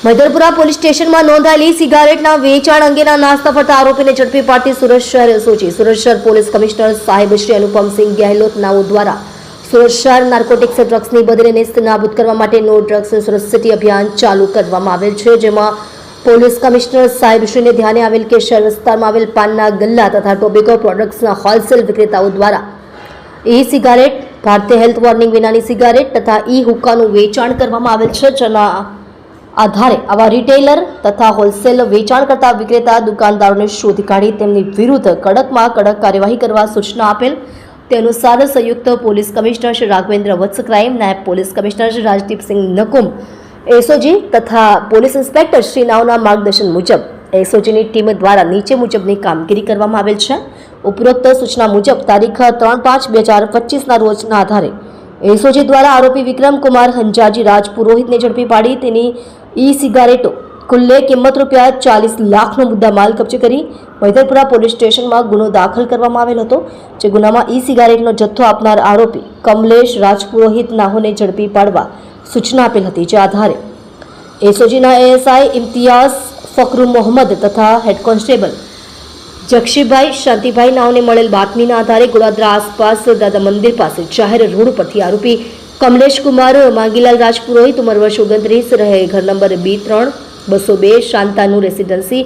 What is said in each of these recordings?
Maidarpura police સ્ટેશનમાં નોંધાયેલી સિગારેટના વેચાણ અંગેના નાસ્તા ફરતા આરોપીને ઝડપી પાડતી સુરત શહેર એસઓજી સુરત શહેર પોલીસ કમિશનર સાહેબ શ્રી અનુપમસિંહ ગેહલોત નાઓ દ્વારા સુરત શહેર નાર્કોટિક્સ ડ્રગ્સની બદલે નેસ્ત નાબૂદ કરવા માટે નો ડ્રગ્સ સુરત સિટી અભિયાન ચાલુ કરવામાં આવેલ છે, જેમાં પોલીસ કમિશનર સાહેબ શ્રીને ધ્યાને આવેલ કે શહેર વિસ્તારમાં આવેલ પાનના ગલ્લા તથા ટોબેકો પ્રોડક્ટ્સના હોલસેલ વિક્રેતાઓ દ્વારા ઈ સિગારેટ, ભારતીય હેલ્થ વોર્નિંગ વિનાની સિગારેટ તથા ઈ હુક્કાનું વેચાણ કરવામાં આવેલ છે, જેના આધારે આવા રિટેલર તથા હોલસેલ વેચાણ કરતા વિક્રેતા દુકાનદારોને શોધી કાઢી તેમની વિરુદ્ધ કડકમાં કડક કાર્યવાહી કરવા સૂચના આપેલ. તે અનુસાર સંયુક્ત પોલીસ કમિશનર શ્રી રાઘવેન્દ્ર વત્સ ક્રાઇમ, નાયબ police commissioner Shri Rajdeepsinh Nakum SOG તથા પોલીસ ઇન્સ્પેક્ટર શ્રી નાઓના માર્ગદર્શન મુજબ એસઓજીની ટીમ દ્વારા નીચે મુજબની કામગીરી કરવામાં આવેલ છે. ઉપરોક્ત સૂચના મુજબ તારીખ 3/5/2025ના રોજના આધારે એસઓજી દ્વારા આરોપી વિક્રમ કુમાર હંજાજી રાજ પુરોહિતને ઝડપી પાડી તેની ઈ સિગારેટો કુલ્લે કિંમત ₹40 લાખનો મુદ્દામાલ કબજે કરી મૈદરપુરા પોલીસ સ્ટેશનમાં ગુનો દાખલ કરવામાં આવેલ હતો, જે ગુનામાં ઈ સિગારેટનો જથ્થો આપનાર આરોપી કમલેશ રાજપુરોહિત નાહોને ઝડપી પાડવા સૂચના આપેલ હતી, જે આધારે એસઓજીના એએસઆઈ ઇમ્તિયાઝ ફકરુ મોહમ્મદ તથા હેડ કોન્સ્ટેબલ જક્ષીભાઈ શાંતિભાઈ નાઓને મળેલ બાતમીના આધારે ગોળાદરા આસપાસ દાદા મંદિર પાસે જાહેર રોડ પરથી આરોપી કમલેશ કુમાર માંગીલાલ રાજપુરોહિત ઉંમર વર્ષ 29 રહે ઘર number B3-202 Shantanu residency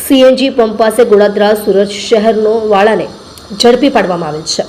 CNG pump પાસે ગોળાદરા સુરત શહેરનો વાળાને ઝડપી પાડવામાં આવેલ છે.